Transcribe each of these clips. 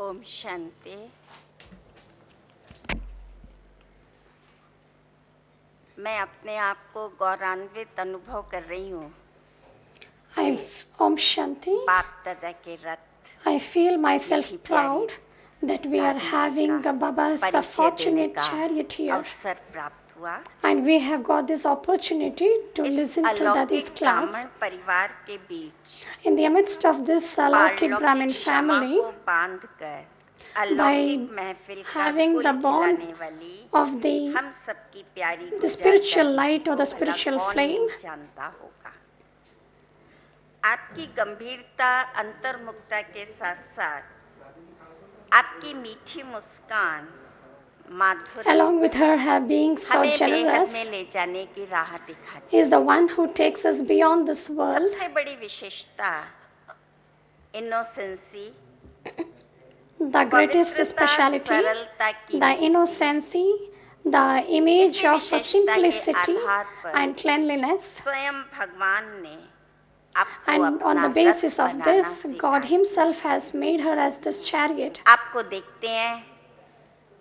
ओम शांति। मैं अपने आप को गौरवान्वित अनुभव कर रही हूँ। Om Shanti. बाप दादा के रथ I feel myself proud that we are having Baba's fortunate chariot here. अवसर प्राप्त हुआ And we have got this opportunity to listen to Dadi's class. परिवार के बीच In the midst of this Alaukik Brahmin family, by having the bond of the spiritual light or the spiritual flame, आपकी गंभीरता अंतर्मुखता के साथ साथ आपकी मीठी मुस्कान along with her being so generous, में ले जाने की राह दिखाती is the one who takes us beyond this world. सबसे बड़ी विशेषता innocency, the greatest speciality, the innocency, the image of simplicity and cleanliness. स्वयं भगवान ने And on the basis of this, God Himself has made her as this chariot. आपको देखते हैं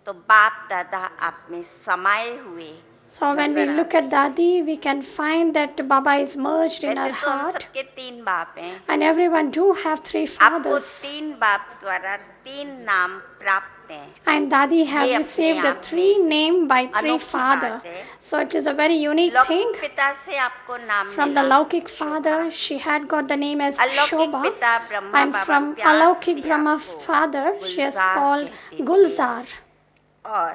तो बाप दादा आप में समाये हुए। So when we look at Dadi, we can find that Baba is merged in her heart. सबके तीन बाप हैं। And everyone do have three fathers. आपको तीन बाप द्वारा तीन नाम प्राप्त हैं। And Dadi have received a three name by three father. So it is a very unique thing. लौकिक पिता से आपको नाम From the Laukik father, she had got the name as Shobha. And from Alaukik Brahma father, she has called Gulzar. और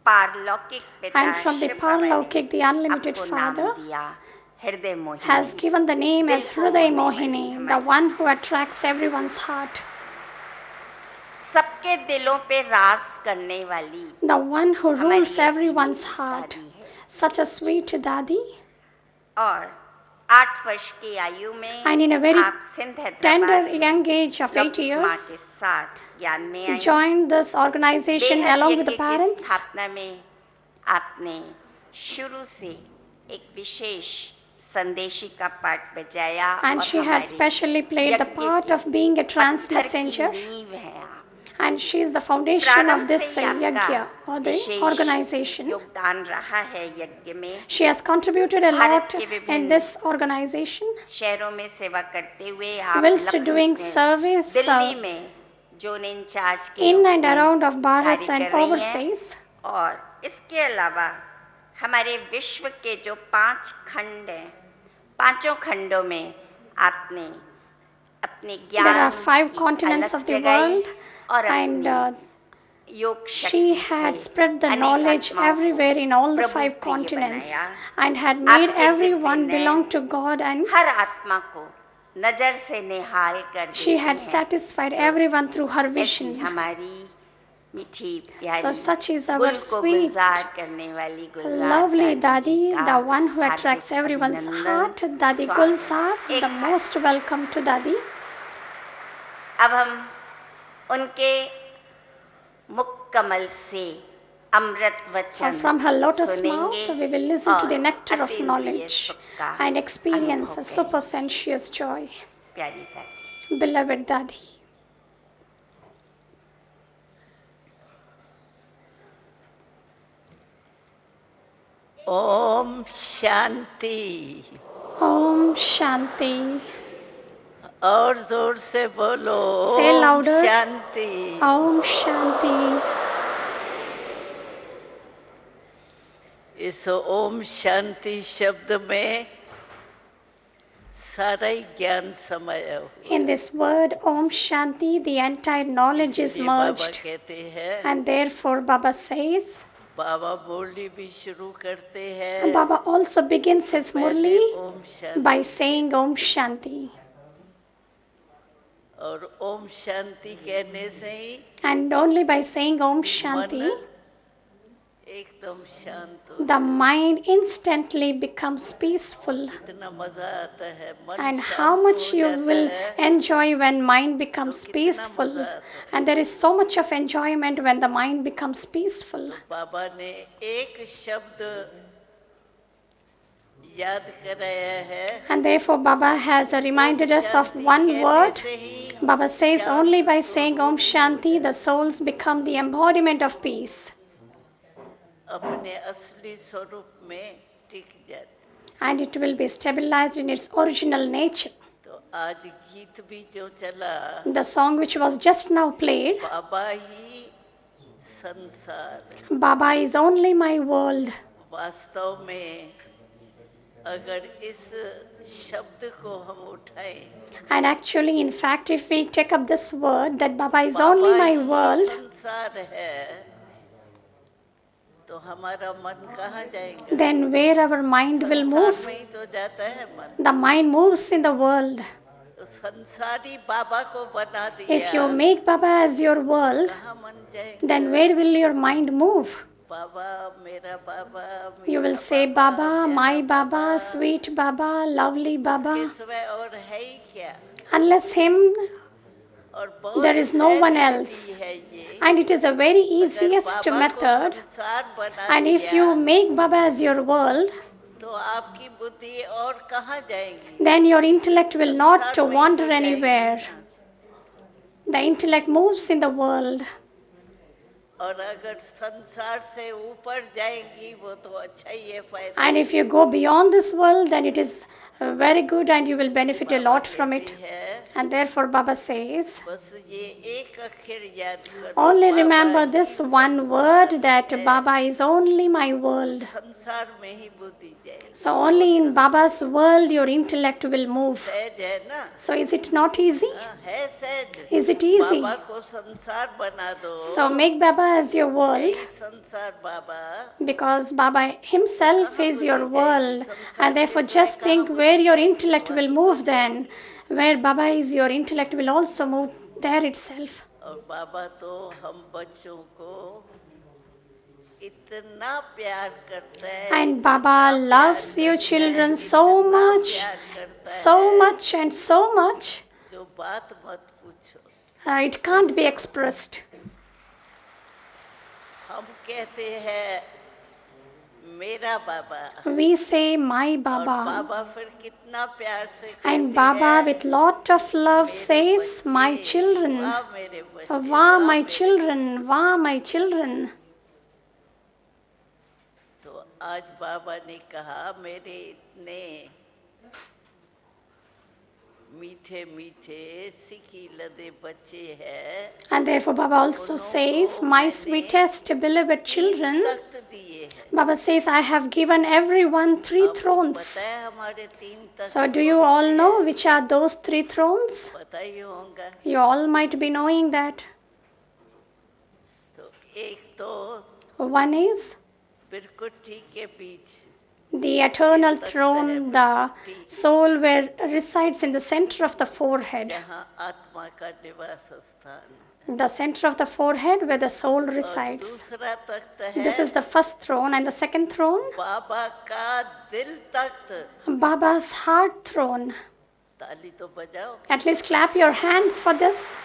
पारलौकिक पिता And from the Paralaukik, the unlimited father, हृदय Mohini has given the name as Hriday Mohini, the one who attracts everyone's heart. सबके दिलों पे राज करने वाली The one who rules everyone's heart. Such a sweet Dadi. और 8 वर्ष की आयु में And in a very आप Sindh tender young age of 8 years, के साथ ज्ञान में आई। joined this organization along with the parents. स्थापना में आपने शुरू से एक विशेष संदेशी का पाठ बजाया। And she had specially played the part of being a trance messenger. And she is the foundation of this yajna or the organization. योगदान रहा है यज्ञ में। She has contributed a lot in this organization. शहरों में सेवा करते हुए आप whilst doing service दिल्ली में जोन इंचार्ज के in and around of Bharat and overseas. और इसके अलावा हमारे विश्व के जो 5 खंड हैं, पांचों खंडों में आपने अपने ज्ञान There are 5 continents of the world, and she had spread the knowledge everywhere in all the 5 continents and had made everyone belong to God, and हर आत्मा को नजर से निहाल कर she had satisfied everyone through her vision. हमारी मीठी प्यारी So such is our sweet, गुलजार करने वाली गुलजार lovely Dadi, the one who attracts everyone's heart. Dadi Gulzar, the most welcome to Dadi. अब हम उनके मुख कमल से अमृत वचन So from her lotus mouth, we will listen to the nectar of knowledge and experience a super sensuous joy. प्यारी दादी, Beloved Dadi. Om Shanti. Om Shanti. और जोर से बोलो। Say louder. शांति। Om Shanti. इस ओम शांति शब्द में सारा ही ज्ञान समाया हुआ। In this word Om Shanti, the entire knowledge is इसलिए बाबा merged. कहते हैं, And therefore Baba says, बाबा बोली भी शुरू करते हैं। Baba also begins his पहले murli Om Shanti by saying Om Shanti. और ओम शांति कहने से ही And only by saying Om Shanti, मन एकदम शांत हो the mind instantly becomes peaceful. इतना मजा आता है मन And शांत how much हो you जाता will है। enjoy when mind becomes peaceful. And there is so much of enjoyment when the mind becomes peaceful. बाबा ने एक शब्द याद कराया है। And therefore, Baba has Om reminded us of Shanti one कहने word. से ही Baba says only शांत by saying Om स्वरूप Shanti, the souls become the embodiment of peace. अपने असली स्वरूप में टिक जाते। And it will be stabilized in its original nature. तो आज गीत भी जो चला, The song which was just now played, बाबा ही संसार, Baba is only my world. वास्तव में अगर इस शब्द को हम उठाएं, And actually, in fact, if we take up this word that Baba is Baba only my he world, संसार है, तो हमारा मन कहाँ जाएगा? then where our mind will संसार move? में ही तो जाता है मन। The mind moves in the world. तो संसारी बाबा को बना If you दिया, make Baba as your world, कहाँ मन जाएगा? then where will your mind move? बाबा मेरा बाबा, You will मीठा say, Baba, प्यारा my Baba, sweet Baba, lovely उसके Baba. सिवाय और है ही क्या? Unless Him, और बहुत there is no सहज one विधि else. है ये। And it is a very अगर easiest बाबा को method. संसार बना And if दिया, you make Baba as your world, तो आपकी बुद्धि और कहाँ जाएगी? then your intellect will not संसार में ही wander तो जाएगी anywhere. ना। The intellect moves in the world. और अगर संसार से ऊपर जाएंगी वो तो अच्छा ही है, फायदा And he if you go beyond this world, then it is very good and you will benefit a Baba lot from it. कहती है, And therefore, Baba says, बस ये एक अक्षर याद करो, only Baba remember he this one संसार word that है। Baba is only my world. संसार में ही बुद्धि जाएगी। So, only in Baba's world your intellect will move. सहज है ना? So, is it not easy? हाँ, है सहज। Is it easy? बाबा को संसार बना दो। So, make Baba as your world, यही संसार बाबा। because Baba himself is your world. And therefore, just think where your intellect will move then. Where Baba is, your intellect will also move there itself. और बाबा तो हम बच्चों को इतना प्यार करता है, And इतना Baba प्यार loves you करता children है, so इतना much, प्यार करता so है, much and so much. जो बात मत पूछो। It can't be expressed. हम कहते हैं मेरा बाबा, We say, my और Baba. बाबा फिर कितना प्यार से And कहते Baba, हैं, with lot of love, मेरे says, my बच्चे, children. वाह मेरे बच्चे, Wow, वाह my मेरे children. Wow, my children. तो आज बाबा ने कहा मेरे इतने मीठे मीठे सिकी लदे बच्चे हैं, And therefore, Baba also says, my sweetest beloved children. तख्त दिए हैं। Baba says, I have given everyone 3 आपको thrones. पता है हमारे 3 तख्त So, do you कौन all से know हैं? which are those 3 thrones? पता ही होगा। You all might be knowing that. तो एक तो One is बिरकुट्टी के बीच, the eternal throne, the soul where resides in the center of the forehead. जहाँ आत्मा का निवास स्थान, The center of the forehead where the soul और resides. दूसरा तख्त This है is the first throne, and the second throne, बाबा का दिल तख्त। Baba's heart throne. ताली तो बजाओ। At least clap your hands for this.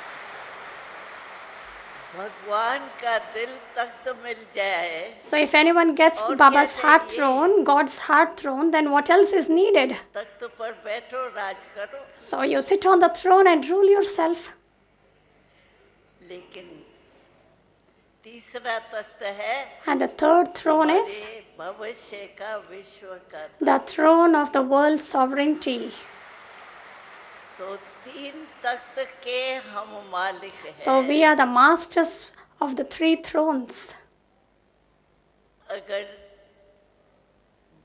भगवान का दिल तख्त मिल जाए, So, if anyone gets और Baba's क्या heart चाहिए? throne, God's heart throne, then what else is needed? तख्त पर बैठो, राज करो। So, you sit on the throne and rule yourself. लेकिन तीसरा तख्त है And the third throne is हमारे भविष्य का, विश्व का the throne of the world's sovereignty. तो 3 तख्त के हम मालिक हैं। So, we are the masters of the 3 thrones. अगर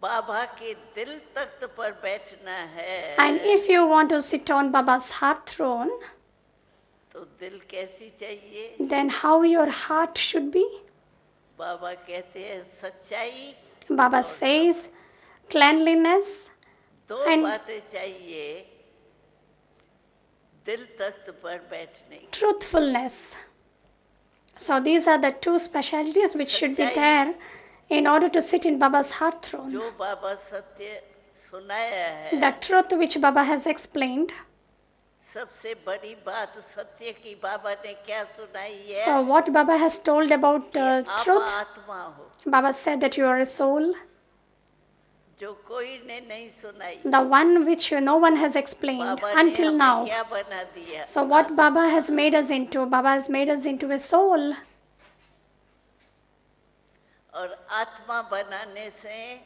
बाबा के दिल तख्त पर बैठना है, And if you want to sit on Baba's heart throne, तो दिल कैसी चाहिए? then how your heart should be? बाबा कहते हैं सच्चाई। Baba says cleanliness 2 and बातें चाहिए दिल तख्त पर बैठने की। truthfulness. So, these are the 2 specialities which should be सच्चाई। there in order to sit in Baba's heart throne. जो बाबा सत्य सुनाया है, The truth which Baba has explained. सबसे बड़ी बात सत्य की बाबा ने क्या सुनाई है? So, what Baba has told about कि आप truth, आत्मा हो, Baba said that you are a soul. जो कोई ने नहीं सुनाई, the one which no one has explained बाबा ने until हमें now. क्या बना दिया? So what Baba has made us into? Baba has made us into a soul. और आत्मा बनाने से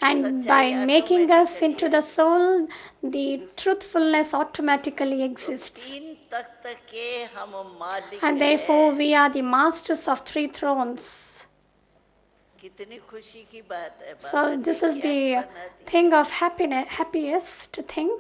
And by making us into the soul, the truthfulness automatically exists. तीन तख्त के हम मालिक And therefore, we are the masters of 3 thrones. कितनी खुशी की बात है। So this is the thing of happiness, happiest thing.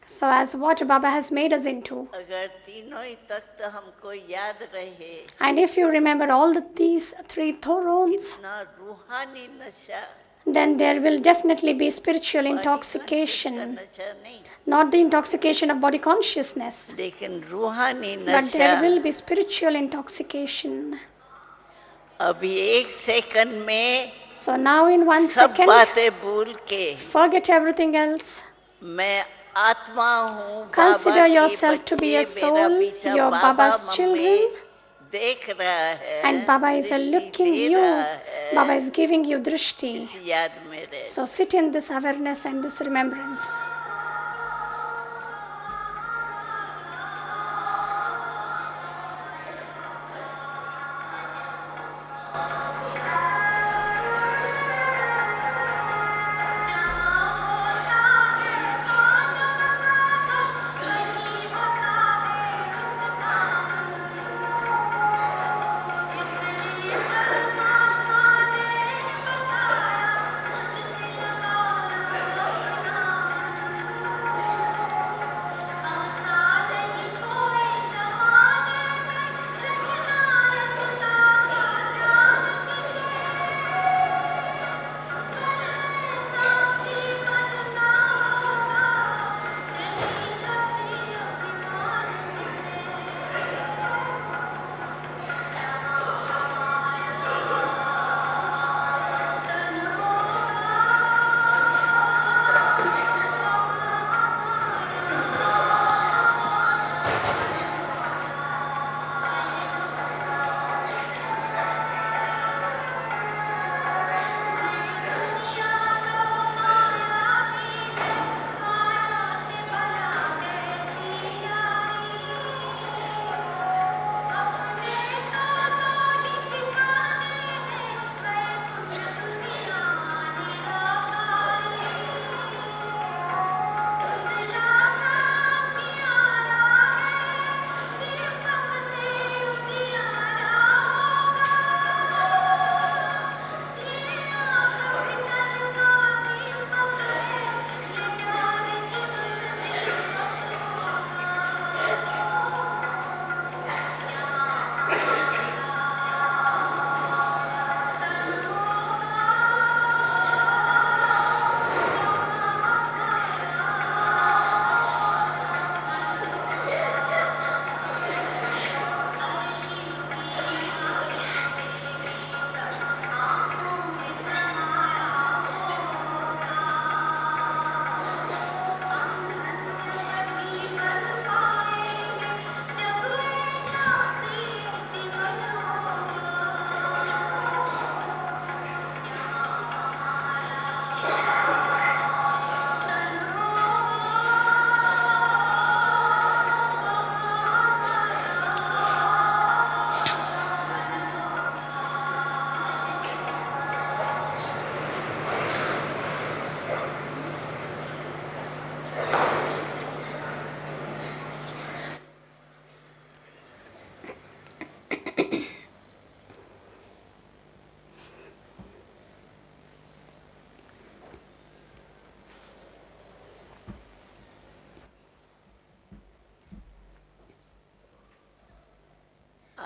So as what Baba has made us into. अगर तीनों ही तख्त हमको याद रहे, And if you remember all these 3 thrones, कितना रूहानी नशा, then there will definitely be spiritual body intoxication. conscious का नशा नहीं, Not the intoxication of body consciousness, लेकिन रूहानी but there नशा। will be spiritual intoxication. अभी 1 सेकंड में So now in 1 सब second, बातें भूल के forget everything else. मैं आत्मा हूँ, Consider बाबा के yourself to be a बच्चे, मेरा soul, बेटा your Baba Baba's mummy children, देख रहा है, and Baba is दृष्टि looking दे you. रहा है, Baba is giving you drishti. इस याद में रहे। So sit in this awareness and this remembrance.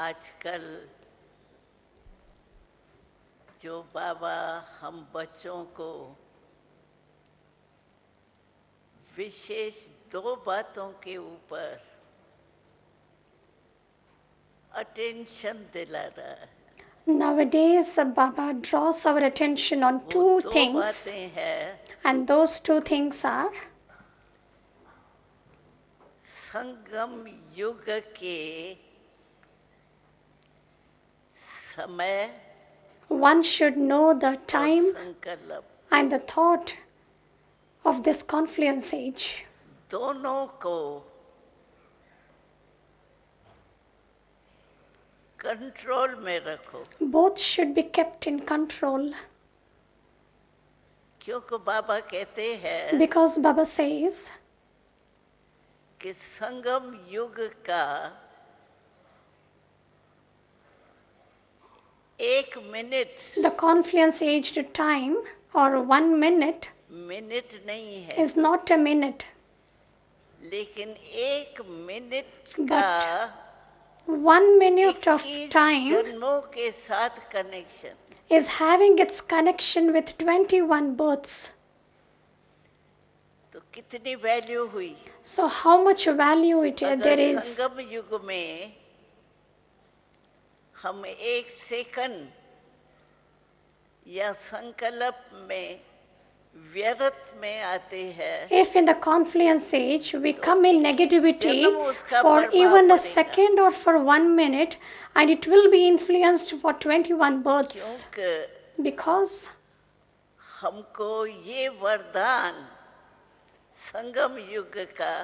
आजकल जो बाबा हम बच्चों को विशेष 2 बातों के ऊपर अटेंशन दिला रहा है। Nowadays, Baba draws our attention on 2 things, and those 2 things are संगम युग के समय, one should know the time and the thought of this confluence age. दोनों को कंट्रोल में रखो. Both should be kept in control. क्योंकि बाबा कहते हैं Because Baba says कि संगम युग का 1 minute the confluence aged time or 1 minute minute नहीं है, is not a minute, लेकिन 1 मिनट का 1 minute of 21 time जन्मों के साथ connection. is having its connection with 21 births. तो कितनी वैल्यू हुई. So how much value there अगर is. संगम युग में हम 1 सेकंड या संकल्प में व्यर्थ में आते हैं, If in the confluence age we come in negativity जन्म उसका for प्रभाव even a पड़ेगा. second or for 1 minute, and it will be influenced for 21 births, क्योंकि because हमको ये वरदान संगम युग का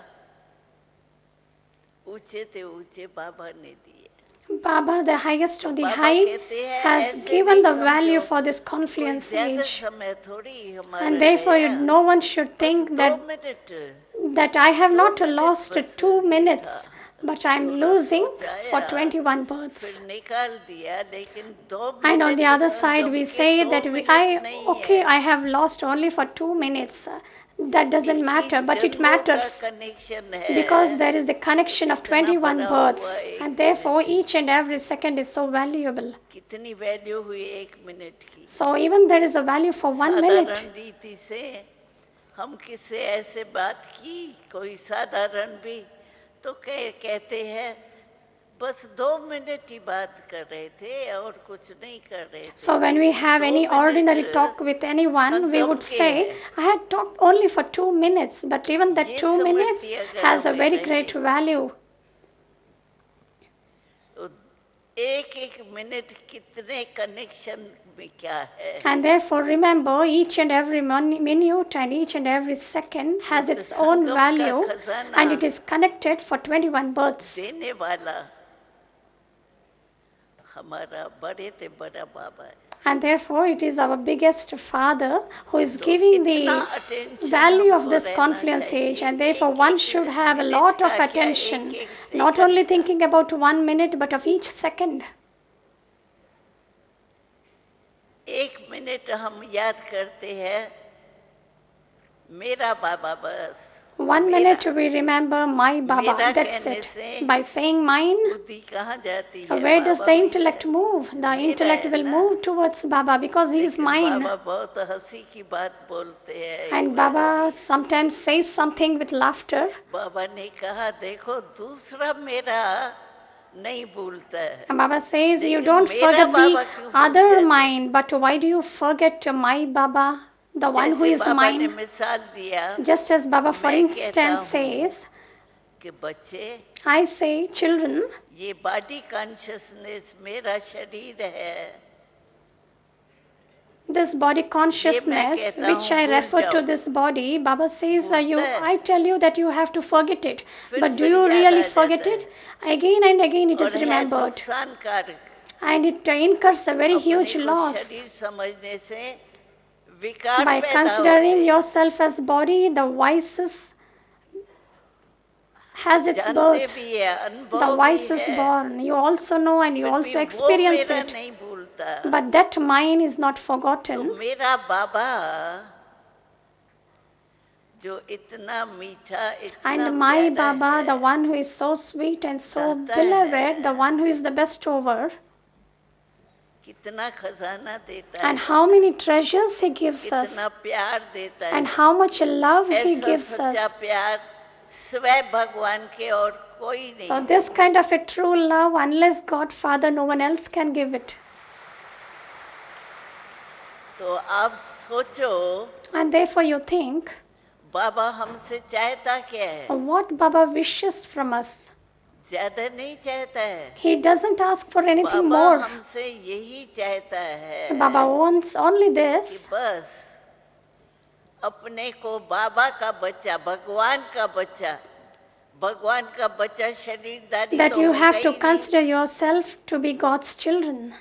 ऊंचे से ऊंचे बाबा ने दिए. Baba, the highest of the Baba high, कहते हैं has ऐसे given नहीं the value समझो, for this कोई confluence ज्यादा age, समय थोड़ी हमारा and therefore गया. no one should बस think 2 that minute I have not minutes lost बस 2 ये minutes, था. but I am थोड़ा losing सोच for आया, 21 births. फिर निकाल दिया, लेकिन 2 And on minute the other side, Sangam we के say 2 that मिनट नहीं okay, है. I have lost only for 2 minutes. That doesn't matter, 21 but it जन्मों का matters कनेक्शन है. because there is the connection of कितना 21 बड़ा births, हुआ एक and therefore minute. each and every second is so valuable. कितनी value हुई 1 minute की. So even there is a value for 1 minute. साधारण रीति से हम किससे ऐसे बात की, कोई साधारण भी, तो कहते हैं बस 2 मिनट ही बात कर रहे थे और कुछ नहीं कर रहे थे. So when we have 2 any ordinary minute talk with anyone, we Sangam would के say, हैं. I had talked only for 2 minutes, but even that ये 2 minutes स्मृति अगर has a हमें very रहे, great value. तो 1-1 मिनट कितने कनेक्शन में क्या है. And therefore, remember, each and every minute and each and every second has तो its own संगम का value, खजाना and it is connected for 21 births. देने वाला हमारा बड़े से बड़ा बाबा है. And therefore, it is our biggest Father who is giving the इतना attention value of हमको this रहना confluence चाहिए. age, and therefore, one should have a minute lot of का क्या, attention, 1-1 not सेकंड only का. thinking about 1 minute, but of each second. 1 minute हम याद करते हैं मेरा बाबा बस. 1 minute we remember my Baba, मेरा that's कहने it. से By saying mine, बुद्धि कहाँ जाती है. where does बाबा the में intellect जाती. move? The मेरा intellect है will ना. move towards Baba because he is लेकिन mine. बाबा बहुत हंसी की बात बोलते हैं. And एक बार Baba sometimes says something with laughter. बाबा ने कहा देखो दूसरा मेरा नहीं भूलता है. And Baba says, you लेकिन don't मेरा forget the बाबा क्यों भूल other जाते? mine, but why do you forget my Baba, the one who जैसे is बाबा ने mine? मिसाल दिया Just as Baba, for मैं कहता instance, हूँ says, कि बच्चे I say, children, ये बॉडी कॉन्शियसनेस मेरा शरीर है. this body consciousness, कहता which हूँ, I भूल refer to जाओ. this body, Baba says, भूलता है. I tell you that you have to forget it. फिर But do फिर you याद really आ forget जाता it? Again and again it और is है remembered. नुकसानकारक. And it incurs a very अपने huge को loss. शरीर समझने से विकार By पैदा considering होते. yourself as body, the vices has its जानते birth. भी है, अनुभव The भी vice is है. born. You also know and you फिर also भी वो experience मेरा it. नहीं भूलता. But that mine is not तो forgotten. मेरा बाबा जो इतना मीठा, इतना And my प्यारा Baba, है, the one who is so sweet and so दाता beloved, है. the one who is the best over, कितना खजाना देता and है, how many treasures he gives us, कितना प्यार देता and है. how much love he ऐसा gives सच्चा us. प्यार स्वयं भगवान के और कोई नहीं. So this kind of a true love, unless God Father, no one else can give it. तो आप सोचो And therefore you think, बाबा हमसे चाहता क्या है. what Baba wishes from us. ज्यादा नहीं चाहता है. He doesn't ask for anything Baba more. हमसे यही चाहता है Baba wants only कि this, बस अपने को बाबा का बच्चा, भगवान का बच्चा, भगवान का बच्चा शरीरदारी that तो you होगा have ही to नहीं। consider yourself to be God's children.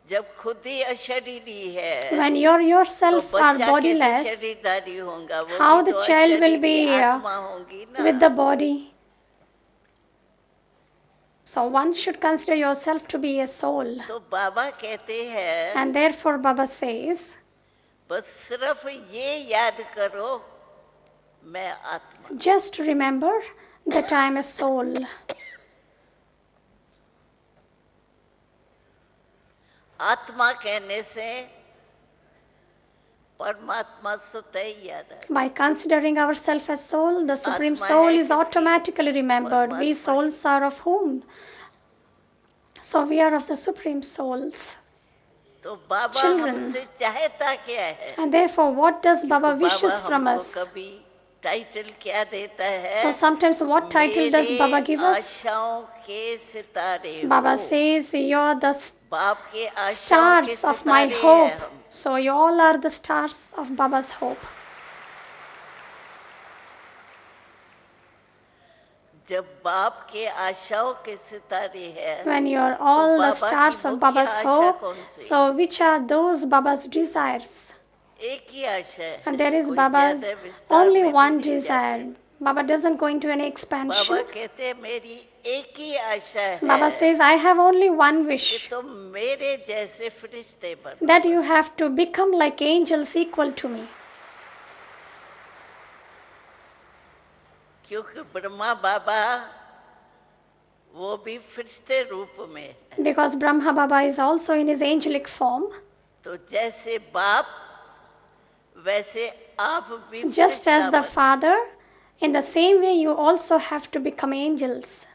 जब खुद ही अशरीरी है When you तो yourself are बच्चा कैसे bodiless, शरीरदारी होगा? वो how भी the तो child will अशरीरी be आत्मा होगी ना। with the body? So one should consider yourself to be a soul. तो बाबा कहते हैं And therefore Baba says, बस सिर्फ ये याद करो मैं आत्मा। just remember that I am a soul. आत्मा कहने से परमात्मा स्वतः ही याद आए। By considering ourselves as soul, the Supreme आत्मा Soul है is किसकी? automatically remembered. We परमात्मा souls are of whom? So we are of the Supreme Souls. तो बाबा Children. हमसे चाहता क्या है? And therefore, what does Baba क्योंकि wishes बाबा from हमको us? कभी टाइटल क्या देता है? So sometimes what title does मेरे Baba give us? आशाओं के सितारे Baba हो। says, you're the बाप के आशाओं के stars of my सितारे हैं hope. हम। So you all are the stars of Baba's hope. जब बाप के आशाओं के सितारे हैं When you are all the बाबा की stars of मुख्य Baba's आशा hope, कौन सी? so which are those Baba's desires? एक ही आशा है। And there is कोई Baba's ज़्यादा विस्तार only में भी one नहीं desire. जाते। Baba doesn't go into any Baba expansion. कहते हैं मेरी एक ही आशा है Baba says, I have only one कि wish, तुम मेरे जैसे फरिश्ते बनो। that you have to become like angels equal to me. क्योंकि ब्रह्मा बाबा वो भी फरिश्ते रूप में है। Because Brahma Baba is also in his angelic form. तो जैसे बाप वैसे आप भी Just फरिश्ता as the बनो। Father, in the same way you also have to become angels.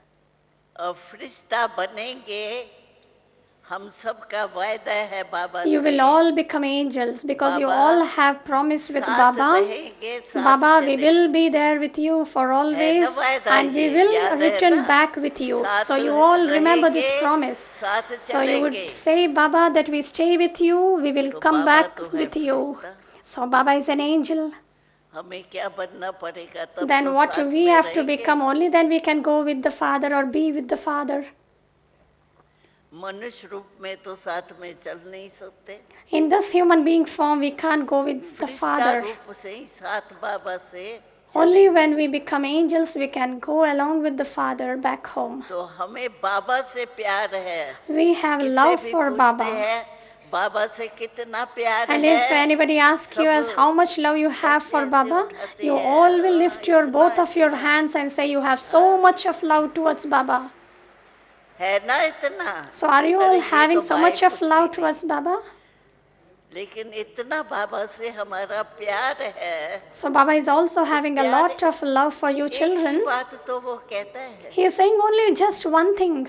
और फरिश्ता बनेंगे, हम सबका वायदा है बाबा You से। will all become angels because you Baba, all have promised with साथ Baba. रहेंगे, साथ Baba, we चलेंगे। will be there with you for always वायदा and we ये, will याद है return ना? back with you. साथ So you all remember this रहेंगे, promise. साथ So you would चलेंगे। say, Baba, that we stay with you, we will तो come बाबा back तो है with you. Firishta. So Baba is an angel. हमें क्या बनना पड़ेगा तब Then तो what साथ we में have to रहेंगे। become, only then we can go with the Father or be with the Father. मनुष्य रूप में तो साथ में चल नहीं सकते। In this human being form, we can't go with the Firishta Father. रूप से ही साथ बाबा से Only when we become angels, we can go along with the Father back home. तो हमें बाबा से प्यार है। We have किससे love भी for पूछते Baba. हैं बाबा से कितना प्यार And है। if anybody asks you as सब how much love you have for ऐसे Baba, उठाते you हैं, all will lift your इतना, both of your इतना। hands and say you have so much of love towards Baba. है ना इतना? So are you अरे all ये having तो so much by of love खुद towards Baba? लेकिन इतना बाबा से हमारा प्यार है। So Baba is also having a प्यार lot of love for you एक ही children. बात तो वो कहता है, He is saying only just one thing.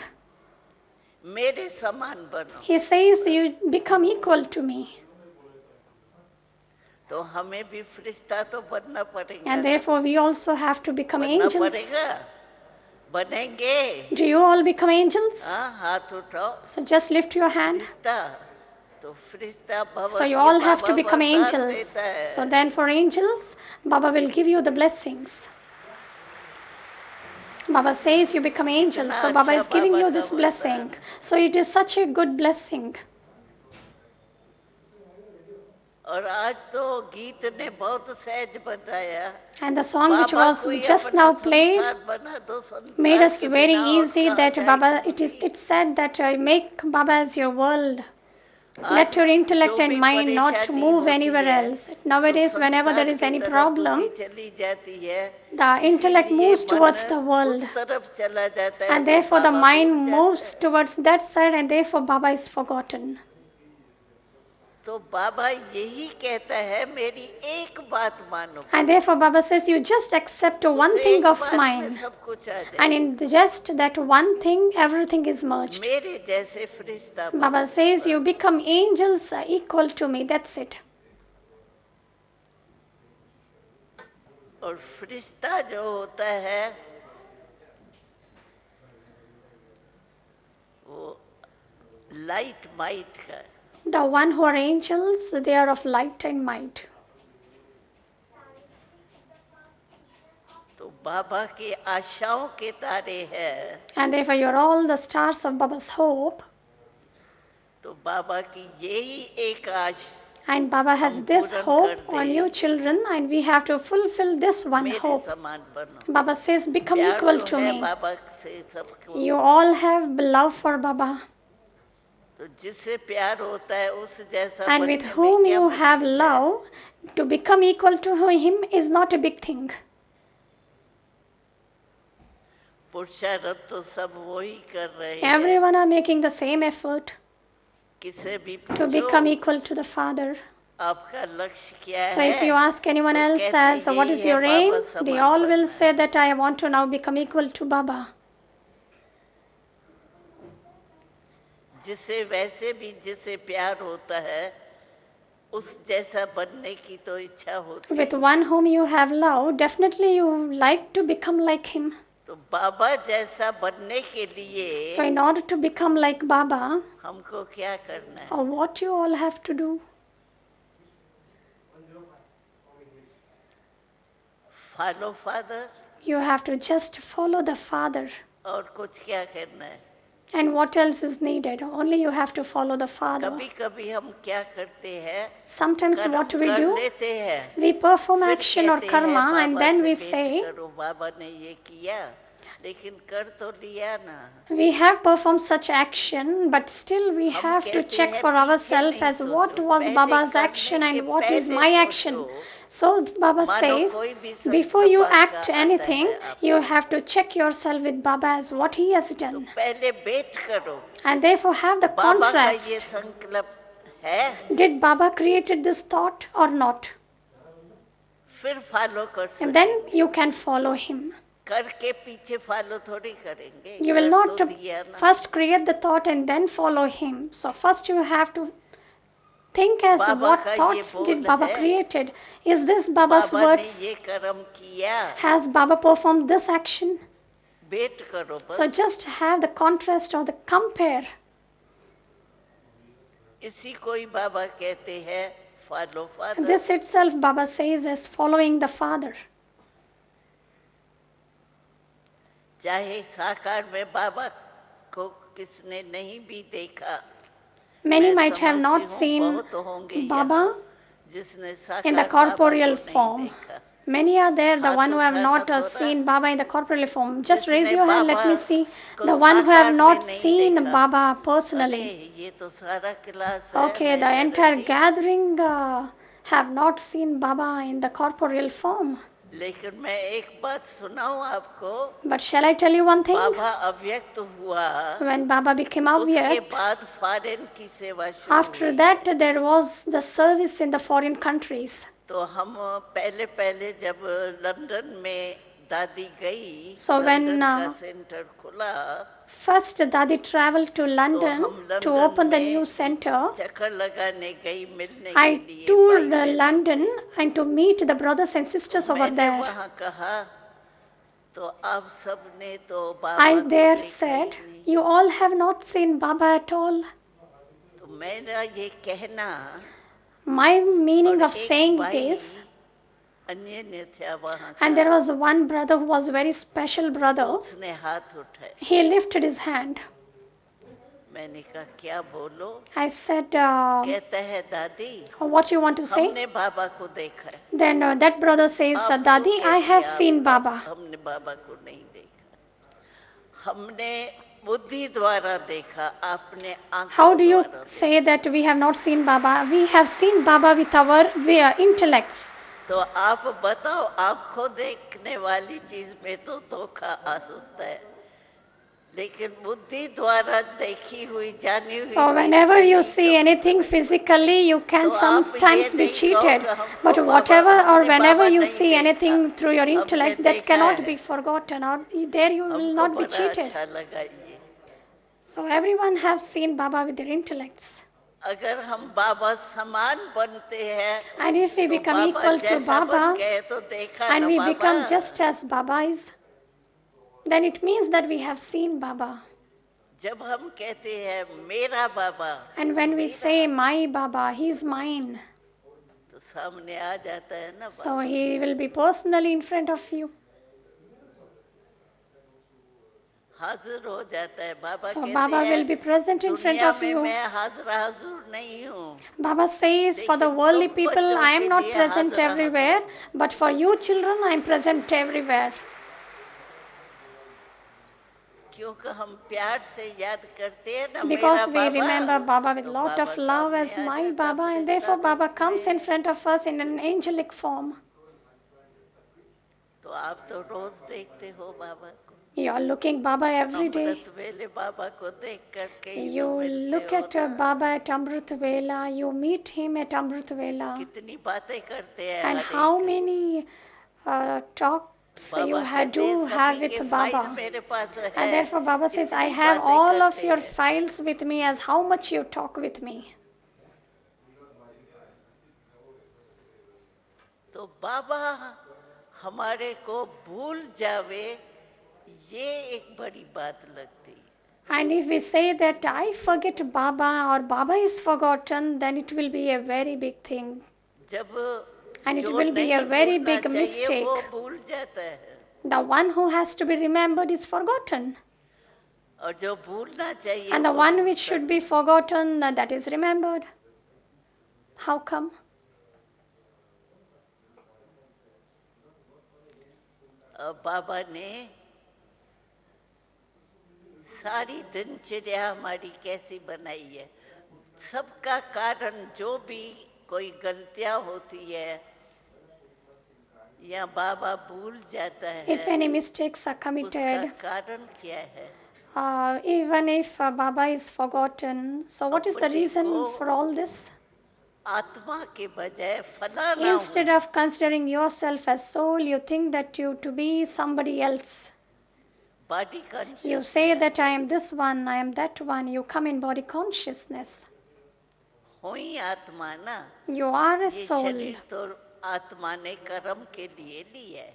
मेरे समान बनो। He says you become equal to me. तो हमें भी फरिश्ता तो बनना पड़ेगा। And therefore we also have to become बनना angels. पड़ेगा, बनेंगे। Do you all become angels? हाँ, हाथ उठाओ। So just lift your hand. फरिश्ता तो फरिश्ता भवन So you के all have Baba to become वरदान angels. देता है। So then for angels, Baba will give you the blessings. Baba says you become angels. So Baba is giving you this blessing. So it is such a good blessing. और आज तो गीत ने बहुत सहज बताया। And the song which Baba was कोई just अपना now played संसार बना दो, संसार made us के very बिना और easy कहाँ that जाएगी Baba, पूरी। it said that make Baba as your world. आज Let your intellect जो and भी mind not परेशानी move होती anywhere है, else. Nowadays, तो whenever there संसार is की any तरफ problem, बुद्धि चली जाती है। the intellect इसीलिए moves मन towards the world. उस तरफ चला जाता है, And तो therefore the बाबा mind भूल जाता moves है। towards that side and therefore Baba is forgotten. तो बाबा यही कहता है मेरी एक बात मानो। And therefore Baba says you just accept one उस thing एक of बात में mine. सब कुछ आ And जाए। in just that one thing, everything is merged. मेरे जैसे फरिश्ता बनो। Baba says you become angels equal to me. That's it. और फरिश्ता जो होता है वो लाइट माइट का। The one who are angels, they are of light and might. तो बाबा के आशाओं के तारे हैं, and therefore you're all the stars of Baba's hope. तो बाबा की यही एक आश And Baba has हम this पूर्ण hope कर on they, you children, and we have to fulfill this one मेरे hope. समान बनो। Baba says, become प्यार equal तो to है me. बाबा से सबको, You all have love for Baba. तो जिससे प्यार होता है उस जैसा And with बनने में whom क्या you have मुश्किल है? love, to become equal to him is not a big thing. पुरुषार्थ तो सब वही कर रहे हैं, Everyone are making the same effort किसे भी to पूछो become equal to the Father. आपका लक्ष्य क्या So if है, you ask anyone तो else कहते as, what यही is है your aim? बाबा They समान all will बनना। say that I want to now become equal to Baba. जिससे वैसे भी जिससे प्यार होता है उस जैसा बनने की तो इच्छा होती With है। one whom you have love, definitely you like to become like him. तो बाबा जैसा बनने के So लिए in order to become like Baba, हमको क्या करना है? or what you all have to do? Follow father, You have to just follow the Father. और कुछ क्या करना है? And what else is needed? Only you have to follow the Father. कभी कभी हम क्या करते हैं, Sometimes कर्म what we कर do, लेते हैं, we perform फिर action or कहते हैं karma, and बाबा then से we भेंट say, करो, बाबा ने ये किया लेकिन कर तो लिया ना। we have performed such action, but still we हम have to कहते check हैं for पीछे ourselves नहीं as what सोचो, was पहले Baba's करने action के and what is पहले my सोचो। action. So Baba मानो says, कोई भी before you संकल्प act आपका आता anything, है आपको, you have to check yourself with Baba as what he has तो done. पहले वेट करो, And therefore have the बाबा का ये contrast. संकल्प है, Did Baba created this thought or not? फिर फॉलो कर And then सकेंगे। you can follow him. करके पीछे फॉलो थोड़ी करेंगे, You will कर not तो दिया ना। first create the thought and then follow him. So first you have to think as Baba what का ये thoughts did बोल Baba है, created. Is this Baba's बाबा ने words? ये कर्म किया, Has Baba performed this action? Wait करो So बस। just have the contrast or the compare. इसी को ही बाबा कहते हैं follow father. This itself Baba says as following the Father. चाहे साकार में बाबा को किसने नहीं भी देखा, Many मैं might have समझती not हूँ seen बहुत होंगे Baba यहाँ जिसने in the साकार बाबा को corporeal नहीं form. देखा। Many are there, the हाथ one who have उठाना not थोड़ा, seen Baba in the corporeal form. Just raise जिसने your hand, let Baba me see. को The one who साकार have में not नहीं seen देखा। Baba अरे personally. ये तो सारा क्लास है, Okay, the entire majority। gathering have not seen Baba in the corporeal form. लेकिन मैं एक बात सुनाऊं आपको, But shall I tell you one thing? बाबा अव्यक्त हुआ, When Baba became उसके Avyakt, बाद फॉरेन की सेवा शुरू after हुई। that there was the service in the foreign countries. तो हम पहले जब लंदन में दादी गई, So when, लंदन का सेंटर खुला, First, Dadi traveled to तो London हम to लंदन open the में new center. चक्कर लगाने गई मिलने के I लिए toured भाई बहनों London से। and to meet the brothers and sisters over मैंने there. वहाँ कहा, तो आप सब ने तो बाबा I को there देखा ही said, नहीं। you all have not seen Baba at all. तो मेरा ये कहना, My meaning और of saying भाई is, अन्य ने था वहाँ and का, there was one brother who was a very special brother. उसने हाथ उठाए। He lifted his hand. मैंने कहा क्या बोलो? I said, कहता है दादी what you want to say? हमने बाबा को देखा है। Then that brother says, आप Dadi, क्यों I कहती have आप seen Baba. हमने बाबा को नहीं देखा, हमने बुद्धि द्वारा देखा, आपने आंखों How do you द्वारा say that we have not seen Baba? We have seen Baba with our intellects. देखा। तो आप बताओ, आंखों देखने वाली चीज में तो धोखा आ सकता है, लेकिन बुद्धि द्वारा देखी हुई जानी हुई So whenever you see anything physically, you can sometimes be cheated. But whatever or whenever you see anything through your intellect, that cannot be forgotten, or there you will हमको not be बड़ा cheated. अच्छा लगा ये। So everyone have seen Baba with their intellects. अगर हम बाबा समान बनते हैं, And if we तो become बाबा equal to जैसा बन Baba, गए तो देखा and ना we Baba. become just as Baba is, then it means that we have seen Baba. जब हम कहते हैं मेरा बाबा, And when we say my Baba, he is mine, तो सामने आ जाता है ना so he will be personally in front of you. हाजिर हो जाता है। बाबा So कहते Baba will हैं be present in front दुनिया of में you. मैं हाजिर हुजूर नहीं हूँ, Baba says, for the लेकिन worldly तुम people, बच्चों I am के not लिए present हाजिर everywhere, हूँ। but for you children, I am present everywhere. क्योंकि हम प्यार से याद करते हैं ना मेरा Because we Baba, remember Baba with तो lot बाबा of love सामने as आ my जाता Baba, and Firishta therefore Baba रूप comes in में। front of us in an angelic form. तो आप तो रोज देखते हो बाबा को, You are looking Baba every day. अमृत वेले बाबा को देख करके ही You तो मिलते look हो at ना। Baba at Amrit Vela, you meet him at Amrit Vela. कितनी बातें करते हैं And हर how एक। many talks you बाबा कहते हैं do have सभी के with फाइल Baba. मेरे पास है, And therefore Baba says, I इतनी have बातें all of करते your हैं। files with me as how much you talk with me. तो बाबा हमारे को भूल जावे, ये एक बड़ी बात लगती है। And if we say that I forget Baba or Baba is forgotten, then it will be a very big thing. जब And it जो will be a नहीं very भूलना big चाहिए वो mistake. भूल जाता है, The one who has to be remembered is forgotten. और जो भूलना चाहिए And the वो one भूल which should जाता be forgotten, that is remembered. How come? है। अब बाबा ने सारी दिनचर्या हमारी कैसी बनाई है, सबका कारण जो भी कोई गलतियां होती है या बाबा भूल जाता If है, any mistakes are उसका committed, कारण क्या है? even if Baba is forgotten, so what is the अपने reason को for all this? आत्मा के बजाय फला ना Instead हूँ, of considering yourself as soul, you think that you to be somebody else. Body You conscious say that I am this one, I am that one. You come in body consciousness. हो ही आत्मा ना। You are a ये soul. शरीर तो आत्मा ने कर्म के लिए लिया है,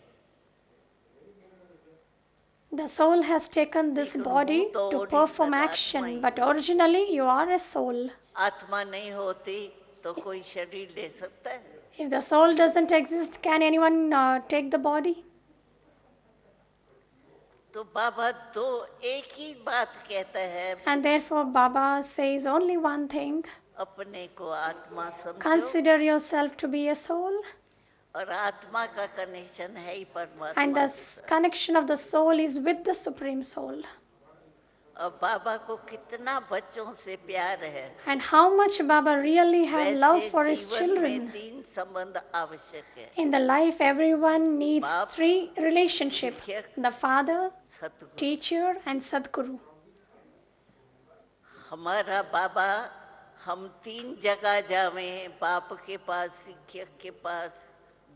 The soul has taken this लेकिन body हूँ तो to perform ओरिजिनल आत्मा action, ही but हूँ। originally you are a soul. आत्मा नहीं होती तो कोई शरीर ले सकता है? If the soul doesn't exist, can anyone take the body? तो बाबा दो एक ही बात कहता है, And therefore, Baba says only one thing: अपने को आत्मा समझो, consider yourself to be a soul, और आत्मा का कनेक्शन है ही and परमात्मा the के साथ। connection of the soul is with the Supreme Soul. और बाबा को कितना बच्चों से प्यार है, And how much Baba really has love वैसे for his जीवन में children. 3 संबंध आवश्यक है, In the life, everyone needs बाप, 3 relationships: शिक्षक, the father, Satguru. teacher, and Sadguru. हमारा बाबा, हम 3 जगह जावें, बाप के पास, शिक्षक के पास,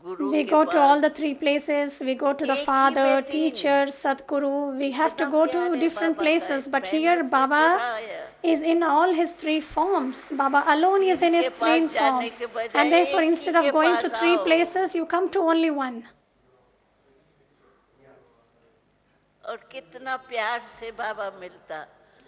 गुरु We के go to all the pass, 3 places. We go to the एक ही father, में 3। teacher, Sadguru. We have to कितना go प्यार to है different बाबा का, places. But मेहनत here से Baba चुराया। is in all his 3 forms. Baba alone is in his के 3 पास जाने forms. के बजाय And therefore, एक ही instead के of going to पास 3 आओ। places, you come to only one. और कितना प्यार से बाबा मिलता,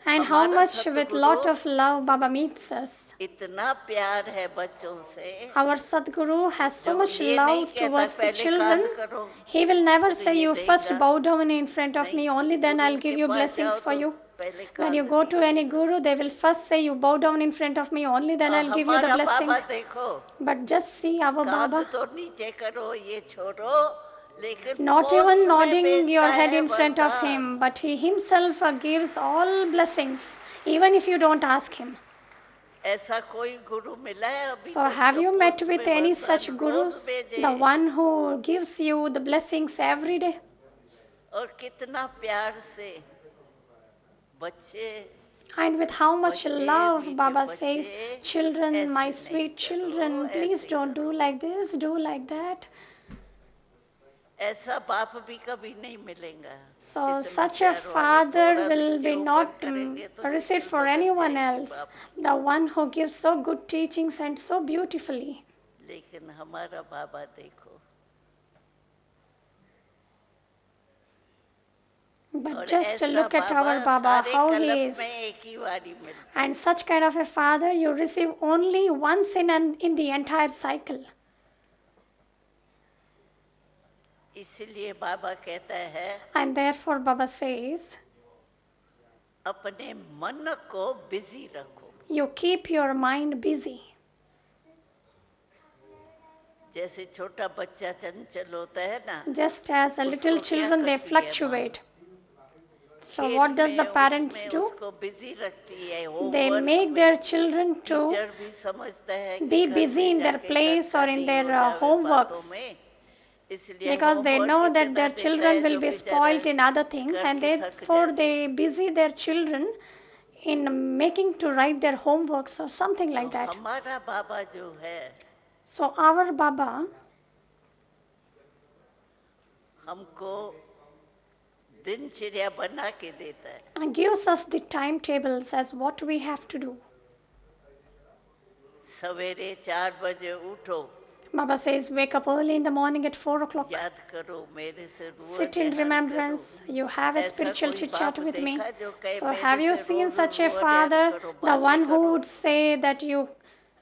And how हमारा much with lot Satguru of love Baba meets us. इतना प्यार है बच्चों से, Our Sadguru has so जो much ये नहीं love कहता towards the पहले children. कांड करो, He will never फिर say, ये you first देगा। bow down in front of नहीं, me, only then I'll गुरु give के you पास blessings जाओ for तो you. पहले When you कांड go to दीजिए। any guru, they will first say, you bow down in front of me, only then I'll give you the हमारा blessing. बाबा देखो, But just see our कांध Baba, तो नीचे करो, ये छोड़ो, लेकिन not even कोष में nodding बेचता your head है in front of वरदान। him, but he himself gives all blessings, even if you don't ask him. ऐसा कोई गुरु मिला है अभी So तक have जो you met पोस्ट with में any वरदान such रोज gurus? भेजे? The one who gives you the blessings every day. और कितना प्यार से बच्चे, And with how much बच्चे, love मीठे Baba बच्चे, says, children, my ऐसे नहीं sweet करो, children, please ऐसे don't do करो। like this, do like that. ऐसा बाप भी कभी नहीं मिलेगा। So इतना such a प्यार वाले, father थोड़ा will नीचे be ऊपर not करेंगे तो received शक्ल for बदल anyone जाएगी else. बाप की। The one who gives so good teachings and so beautifully. लेकिन हमारा बाबा देखो, But और just ऐसा look at Baba our Baba, सारे how he कलप is. में एक ही बारी मिलता है। And such kind of a father you receive only once in the entire cycle. इसीलिए बाबा कहता है, And therefore Baba says, अपने मन को बिजी रखो। You keep your mind busy. जैसे छोटा बच्चा चंचल होता है ना, Just as a little उसको क्या children, they करती है माँ? fluctuate. So खेल what does the में parents उसमें do? उसको बिजी रखती है, They होमवर्क make में। their children to टीचर भी समझता है कि be घर busy में in their जाके place खर्चा or in नहीं their हो जावे बातों homeworks, में, इसलिए because they homework know that इतना their देता children है will जो be बेचारा spoilt in other things, and करके थक therefore जाए। they busy their children in making to write their homeworks or something like तो that. हमारा बाबा जो है, So our Baba हमको दिनचर्या बना के देता है। gives us the timetables as what we have to do. सवेरे 4 बजे उठो, Baba says, wake up early in the morning at 4 o'clock. याद करो मेरे से रोज Sit in ध्यान करो। remembrance. You have a ऐसा spiritual कोई chit बाप chat with me. देखा जो कहे So, मेरे have you से seen रोज such a ध्यान father, करो, the बातें one who करो। would say that you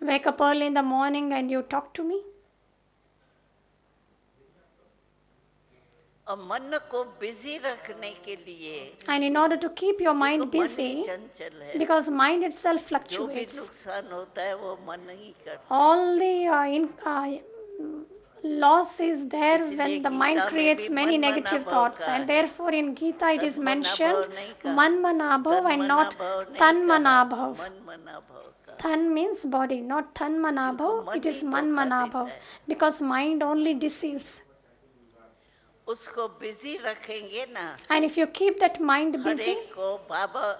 wake up early in the morning and you talk to me? और मन को बिजी रखने के लिए, And in order to keep your mind क्योंकि मन ही busy, चंचल है, because mind itself जो भी fluctuates, नुकसान होता है वो मन ही करता है। all the loss is there इसलिए when the गीता mind में creates भी many मन मना negative भाव thoughts, का and है, therefore in Gita it is तन मना mentioned भाव नहीं कहा, man manabhav तन and मना not भाव नहीं tan कहा, manabhav. मन मना भाव का। Than means body, not than क्योंकि manabhav, मन it is ही man धोखा manabhav, देता है। because mind only deceives. उसको बिजी रखेंगे ना, And if you keep that mind her busy, एक को बाबा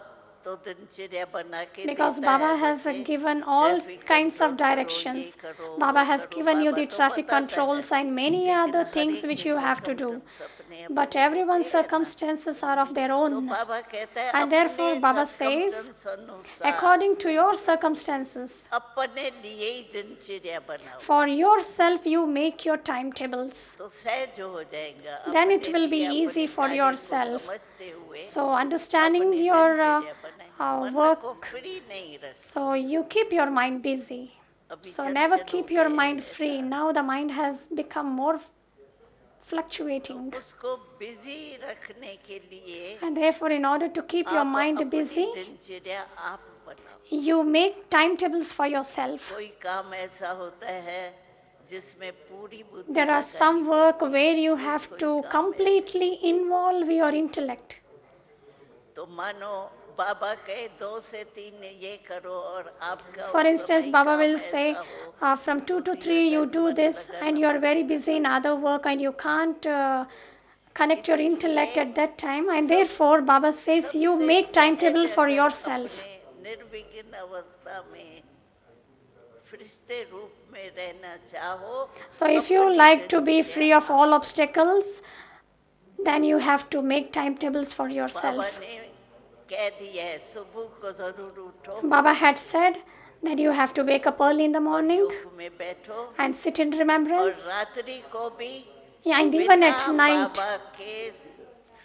तो दिनचर्या बना के because देता है, Baba has जैसे given all traffic kinds of control करो, ये directions. करो, Baba वो has करो, given you बाबा the तो traffic बताता है, controls and many लेकिन other हर things एक which के you have to do. circumstance अपने But अपने everyone's होते हैं ना। circumstances are of their तो own. बाबा कहता है And therefore, अपने Baba says, circumstance अनुसार according to your circumstances, अपने लिए ही दिनचर्या बनाओ, for yourself you make your timetables. तो सहज हो जाएगा। Then it अपने will be लिए easy अपने for कार्य को yourself. समझते हुए So, understanding अपनी your दिनचर्या बनाए, मन को work, फ्री नहीं रख। so you keep your mind busy. अभी So, never चंचल हो keep your गया mind है free. ऐसा। Now, the mind has become more fluctuating. उसको बिजी रखने के लिए And therefore, in order to keep your आप mind अपनी busy, दिनचर्या आप बनाओ। you make timetables for yourself. कोई काम ऐसा होता है जिसमें पूरी बुद्धि There are लगानी some work पड़ती है। where you have कोई to काम completely involve your intellect. तो मानो बाबा कहे 2 से 3 ये करो और आपका For उस instance, समय Baba काम will ऐसा say, हो, from 2 to बुद्धि 3 you लगन do मन this, लगाना and you are very पड़ेगा। busy in other work and you can't connect your intellect इसीलिए at that time, and सब therefore Baba says you सबसे make timetable सहज for अगर yourself. अपने निर्विघ्न अवस्था में फरिश्ते रूप में रहना चाहो, So if you अपनी like to be दिनचर्या free of all obstacles, then you have to make timetables for Baba yourself. ने कह दिया है सुबह को जरूर उठो Baba had said that you have to wake up early in the और morning योग में बैठो and sit in और remembrance. रात्रि को भी And even बिना at night, बाबा के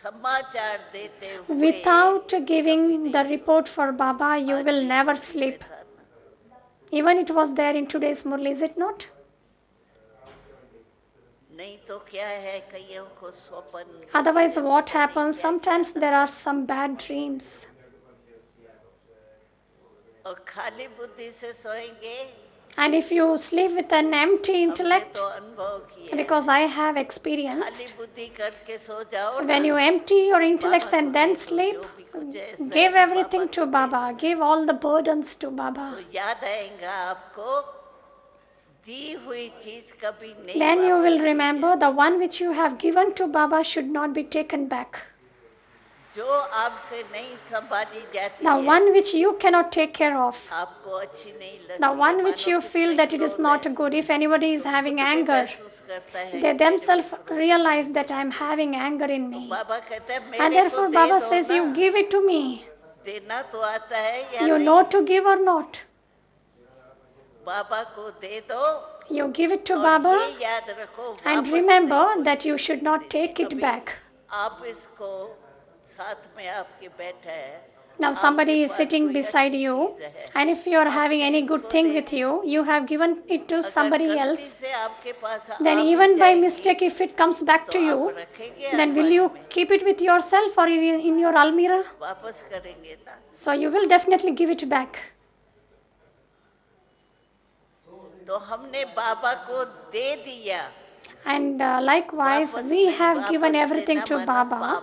समाचार देते हुए without giving the report for Baba, you आज will भी never मुरली sleep. में था ना, Even it was there in today's Murli, is it not? नहीं तो क्या है कईयों को स्वप्न Otherwise, what happens? Sometimes there are some bad dreams. और खाली बुद्धि से सोएंगे। And if you sleep with an empty हमने intellect, तो अनुभव किया है, because I have खाली experienced, बुद्धि करके सो जाओ ना, when you empty your intellects Baba and को then दे दो, sleep, जो भी कुछ ऐसा give है, everything बाबा to को दे Baba, give all the burdens to दो। Baba. तो याद आएगा आपको दी हुई चीज कभी नहीं Then you will वापस remember the one which you have given to Baba should not be taken back. जो आपसे नहीं संभाली जाती The है, one which you cannot take care of. आपको अच्छी नहीं लगती The है, one which मानो you किसमें feel that it is क्रोध not है, good. If anybody is तो having खुद में anger, महसूस करता है they कि मेरे में themselves क्रोध है। realize that I am having anger in तो me. बाबा कहता है And मेरे को therefore दे Baba दो says, ना, you give it to me. देना तो आता है या You नहीं, know to give or not. बाबा को दे दो You give it to और Baba ये याद रखो and वापस remember नहीं that you should not take it कभी back. आप इसको साथ में आपके बैठा है Now somebody is sitting beside you, and if you are having any good thing with you, you have given it to somebody else. Then even by mistake, if it comes back to you, then will you keep it with yourself or in your almirah? So you will definitely give it back. तो हमने बाबा को दे दिया. And likewise, we have given everything to Baba,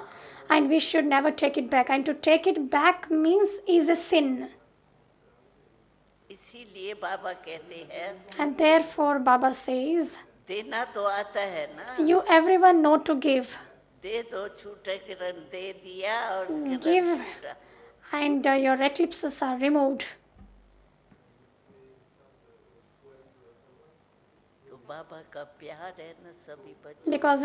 and we should never take it back. And to take it back means is a sin. इसीलिए बाबा कहते हैं. And therefore Baba says, देना तो आता है ना. you everyone know to give. दे दो छूटा किरण दे दिया और किरण Give, छूटा. and your eclipses are removed. बाबा का प्यार है ना सभी बच्चों. Because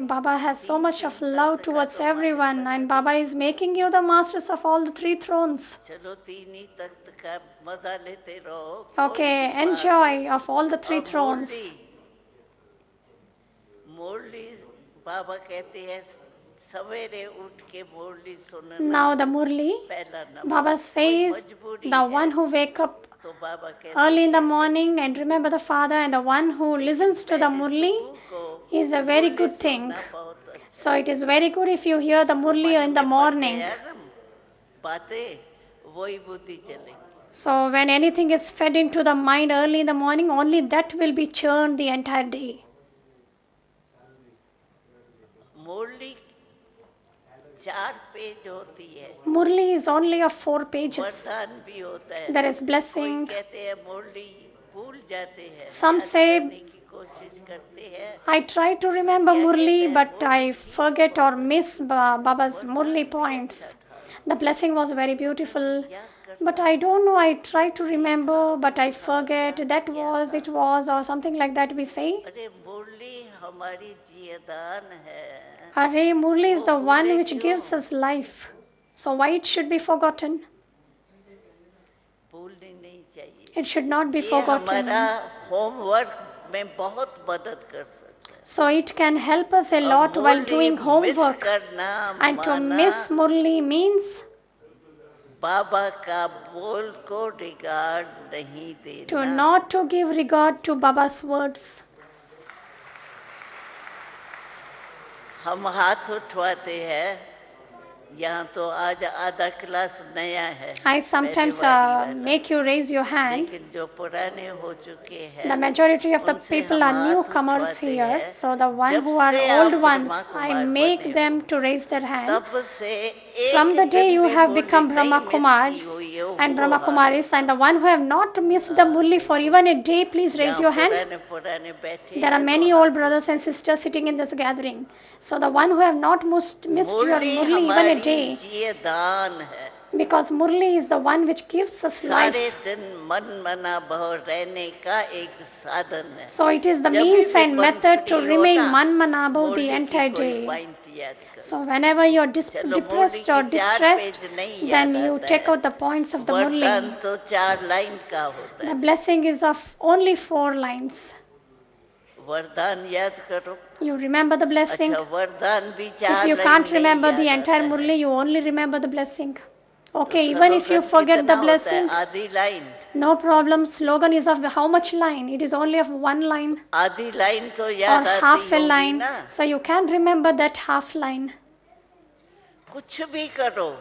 Baba has so much of love towards everyone, and Baba is making you the masters of all the three thrones. चलो तीन ही तख्त का मजा लेते रहो. Okay, enjoy of all the three thrones. मुरली बाबा कहते हैं सवेरे उठ के मुरली सुनना. Now the Murli, Baba says, the one who wake up तो बाबा कहते early in the morning and remember the Father, and the one who listens to the Murli is a very good thing. So it is very good if you hear the Murli in the morning. बातें वही बुद्धि चलेगी. So when anything is fed into the mind early in the morning, only that will be churned the entire day. Murli 4 page होती है. Murli is only of 4 pages. वरदान भी होता है. There is कोई blessing. कहते हैं मुरली भूल जाते हैं. Some याद say, करने की कोशिश करते हैं. I try to remember Murli, but I forget or miss Baba's Murli points. The blessing was very beautiful, but I don't know, I try to remember, but I forget, that was, it was, or something like that we say. अरे मुरली हमारी जियदान है. Array, Murli is the one which gives us life. So why it should be forgotten? भूलनी नहीं चाहिए. It should not be ये forgotten. हमारा homework में बहुत मदद कर सकता है. So it can help us a lot while doing homework. करना And to miss Murli means बाबा का बोल को रिगार्ड नहीं देना. to not to give regard to Baba's words. हम हाथ उठवाते हैं. यहाँ तो आज आधा क्लास नया है. I sometimes make you raise your hand. लेकिन जो पुराने हो चुके हैं. The majority of the people are newcomers here. So the one who are old ones, I make them to raise their hand. तब से From the day you have become Brahma Kumars and Brahma Kumaris, and the one who have not missed the Murli for even a day, please raise your hand. पुराने बैठे. There are many old brothers and sisters sitting in this gathering. So the one who have not missed your Murli even a day, जियदान है. because Murli is the one which gives us life. सारे दिन मन मना भाव रहने का एक साधन है. So it is the means and method to remain manmanabhav the entire day. So whenever you are depressed or distressed, then you take out the points of the Murli. वरदान तो 4 लाइन का होता The है. blessing is of only 4 lines. वरदान याद करो. You remember the blessing. अच्छा वरदान भी 4 If you लाइन can't नहीं remember याद the आता entire है. Murli, you only remember the blessing. तो Okay, even if you slogan forget the कितना होता है? blessing, आधी line. no problem. Slogan is of how much line? It is only of 1 line आधी line तो or याद half आती a होगी line. ना. So you can remember that half line. कुछ भी करो.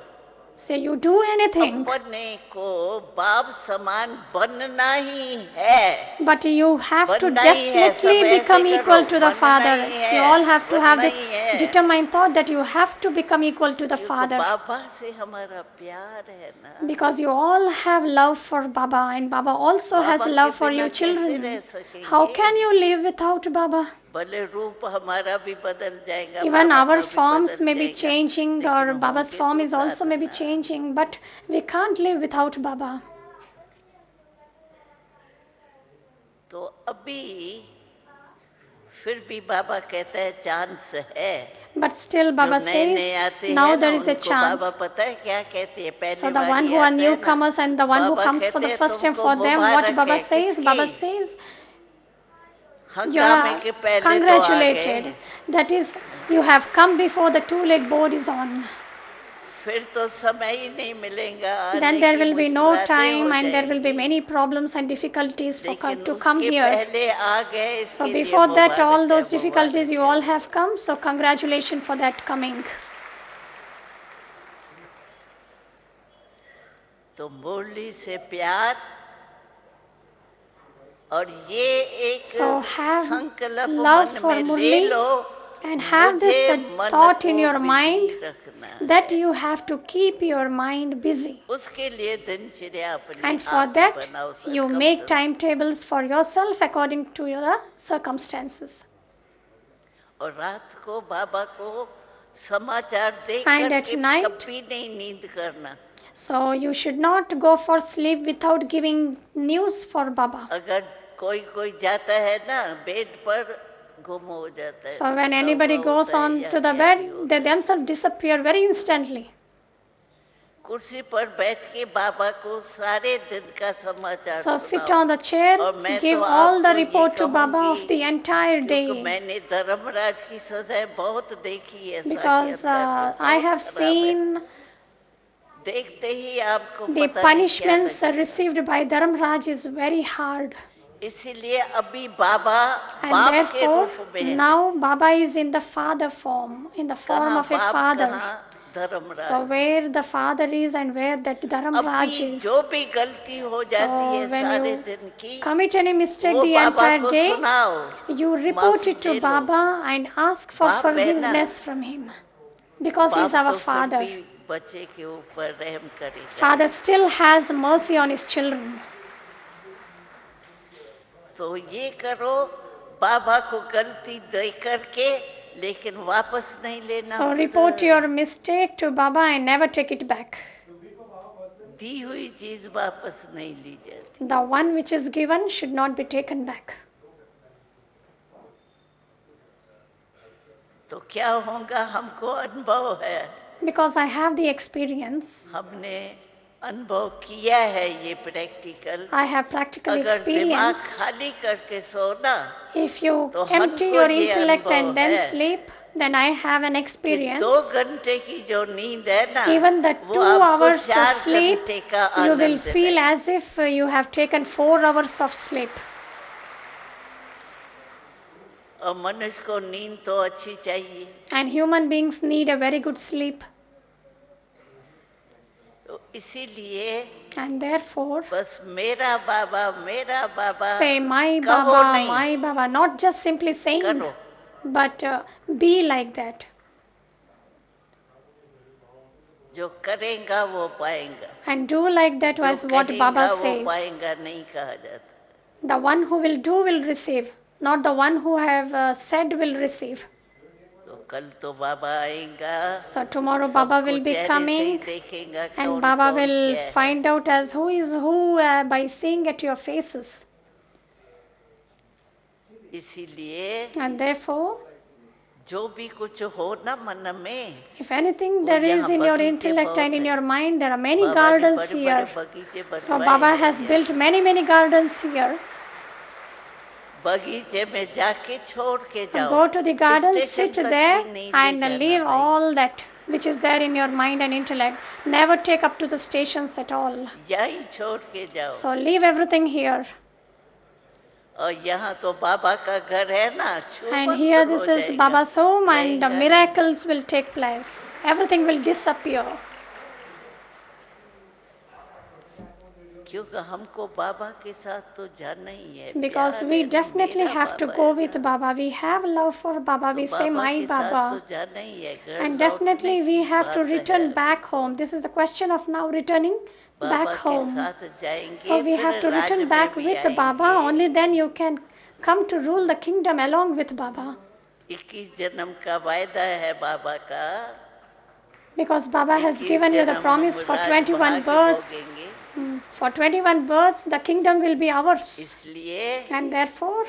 So you do anything, अपने को बाप समान बनना ही है. but you have to बनना ही है. सब definitely ऐसे become करो. equal to the बनना Father. ही है. You all have to have बनना this ही है. determined thought that you have to become equal to the क्योंकि Father. बाबा से हमारा प्यार है ना. Because you all have love for Baba, and Baba also has Baba love के for बिना your कैसे children. रह सकेंगे? How can you live without Baba? भले रूप हमारा भी बदल जाएगा. Even बाबा our का भी forms बदल may be जाएगा. changing, लेकिन or होंगे Baba's form तो is also साथ may be ना. changing, but we can't live without Baba. तो अभी फिर भी बाबा कहता है चांस है. But still Baba जो नए says, आते now हैं ना, there is a उनको chance. बाबा पता है क्या कहते हैं. पहले So the one who are newcomers and the one who comes for the first time, for them, what Baba says? Baba says, you हंगामे के are पहले तो आ congratulated. गए. That is, you have come before the too late board is on. फिर तो समय ही नहीं मिलेगा, then आने there की will be no मुश्किलातें time हो and there will be जाएंगी, many problems and difficulties for लेकिन to come उसके here. पहले आ गए, So इसके लिए before that, all मुबारक है, those difficulties you Mubarak all है। have come, so congratulations for that coming. तो मुरली से प्यार, और ये एक So have संकल्प love मन for में ले Murli low, and have this मुझे मन thought in को your mind बिजी रखना that है। you have to keep your mind busy. उसके लिए दिनचर्या अपनी And for आप ही that, बनाओ, you make circumstance। timetables for yourself according to your circumstances. और रात को बाबा को समाचार देख And कर at के night, कभी नहीं नींद करना। so you should not go for sleep without giving news for Baba. अगर कोई कोई जाता है ना बेड पर, गुम हो जाता है। So when थका anybody हुआ goes होता है on या to the क्या भी bed, होता they है। themselves disappear very instantly. कुर्सी पर बैठ के बाबा को सारे दिन का समाचार So sit सुनाओ। on the chair, और मैं give तो all the आपको ये report to Baba कहूँगी, of the entire क्योंकि day. मैंने धर्मराज की सजाएं बहुत देखी है Because साक्षात्कार में, I बहुत have खराब है। seen देखते ही आपको the पता नहीं क्या punishments लगेगा। received by Dharmraj is very hard. इसीलिए अभी बाबा And बाप के therefore, रूप में है। now Baba is in the father form, in the form कहाँ of a बाप, father. कहाँ Dharmaraj. So where the father is and where that Dharmraj अभी is. जो भी गलती हो जाती So है when सारे you दिन की, commit any mistake वो the बाबा entire को day, सुनाओ, you report माफी it to they low. Baba and ask for बाप है ना, forgiveness from him. Because he is बाप our तो फिर father. भी बच्चे के ऊपर रहम करेगा। Father still has mercy on his children. तो ये करो, बाबा को गलती दे करके, लेकिन वापस नहीं लेना। So report your mistake to Baba and never take it back. दी हुई चीज वापस नहीं ली जाती। The one which is given should not be taken back. तो क्या होगा, हमको अनुभव है, Because I have the experience. हमने अनुभव किया है ये प्रैक्टिकल। I have practically अगर दिमाग experienced. खाली करके सोना, If you तो empty हमको your ये intellect अनुभव and then है sleep, then I have an कि experience. 2 घंटे की जो नींद है ना, Even the वो 2 आपको hours 4 of sleep, घंटे का you will आनंद feel है। as if you have taken 4 hours of sleep. और मनुष्य को नींद तो अच्छी चाहिए। And human beings need a very good sleep. तो इसीलिए And therefore, बस मेरा बाबा say my कहो Baba, नहीं, my Baba, not just simply saying, करो। but be like that. जो करेगा वो पाएगा, And do like that जो was what कहेगा Baba वो says. पाएगा नहीं कहा जाता। The one who will do will receive, not the one who have said will receive. तो कल तो बाबा आएगा, So tomorrow Baba will be coming देखेगा and कौन Baba कौन will क्या है। find out as who is who by seeing at your faces. इसीलिए And therefore, जो भी कुछ हो ना मन में, if anything वो there is यहाँ in your बगीचे intellect बहुत and in हैं। your mind, there are many बाबा ने gardens बड़े-बड़े here. बगीचे So बनवाए Baba हैं has यहाँ। built many gardens here. बगीचे में जाके छोड़ के जाओ। Go to the garden, station sit तक there भी नहीं ले and जाना leave भाई। all that which is there in your mind and intellect. Never take up to the stations at all. यहीं छोड़ के जाओ। So leave everything here. और यहाँ तो बाबा का घर है ना, And छूमंतर here हो this is जाएगा। Baba's home and रहेगा नहीं। miracles will take place. Everything will disappear. क्योंकि हमको बाबा के साथ तो जाना ही है। Because प्यार we है ना, definitely मेरा have to बाबा go है with ना। Baba. We have love for Baba. तो We say बाबा my के साथ तो Baba. जाना ही है। घर And लौटने definitely we की have to बात है return अभी। back home. This is the question of now returning Baba back के home. साथ जाएंगे, So we have फिर to राज return में back भी with the Baba. आएंगे। Only then you can come to rule the kingdom along with Baba. 21 जन्म का वायदा है बाबा का। Because Baba has 21 given you the जन्म promise हम for राज 21 भाग्य births. भोगेंगे। For 21 births, the kingdom will be ours. इसलिए And therefore,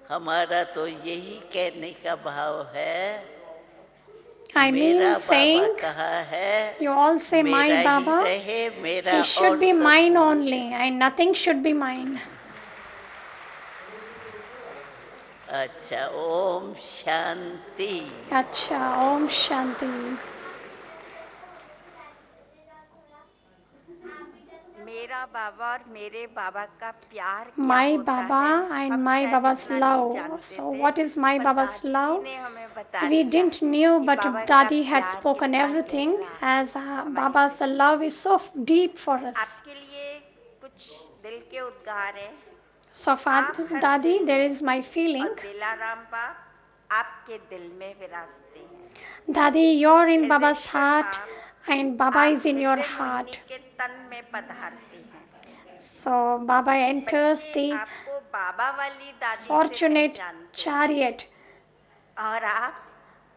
हमारा तो यही कहने का भाव है। I मेरा mean बाबा saying, कहा है, you all say my मेरा ही Baba, रहे, मेरा he should और be सब mine भूल only and nothing should be mine. अच्छा, Om Shanti. Acha, Om Shanti. बाबा और मेरे बाबा का प्यार क्या my होता Baba है, and हम my शायद Baba's इतना नहीं love. जानते So थे, what is my पर Baba's दादी जी love? ने हमें बता We दिया didn't knew, कि but बाबा का Dadi had प्यार spoken कितना everything, गहरा as हमारे Baba's प्रति। love is so deep for us. आपके लिए कुछ दिल के उद्गार है। So, Father, Dadi, there is my feeling. और दिलाराम बाप आपके दिल में विराजते हैं। Dadi, you're in Baba's Hridayeshwar heart, बाप and Baba आप is in your हृदय मोहिनी heart. के तन में पधारते हैं। So, Baba enters बच्चे the आपको बाबा वाली दादी से fortunate पहचानते हैं chariot. और आप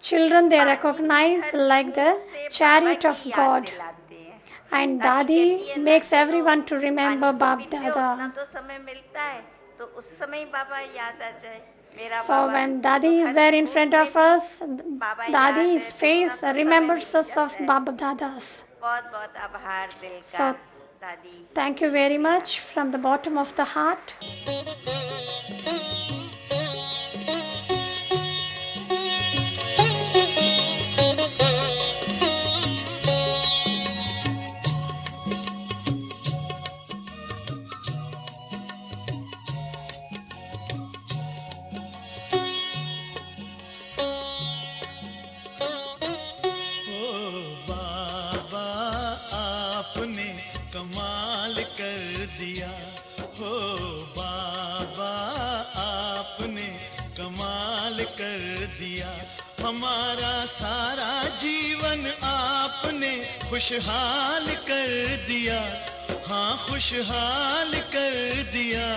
Children, they बाकी की recognize हर like चूक the से chariot बाबा of की याद God. दिलाते हैं। And दादी कहती Dadi है, ना makes चलो, everyone to remember पानी तो Bab पीते हो, उतना Dada. तो समय मिलता है, तो उस समय बाबा याद आ जाए, मेरा So बाबा। when तो Dadi is her there in बूंद front में of भी us, बाबा याद Dadi's है, तो face उतना तो समय remembers मिल us जाता of है। Baba Dadas. बहुत बहुत आभार दिल का, So दादी। thank you very much from the bottom of the heart. कमाल कर दिया हो बाबा, आपने कमाल कर दिया। हमारा सारा जीवन आपने खुशहाल कर दिया, हाँ खुशहाल कर दिया।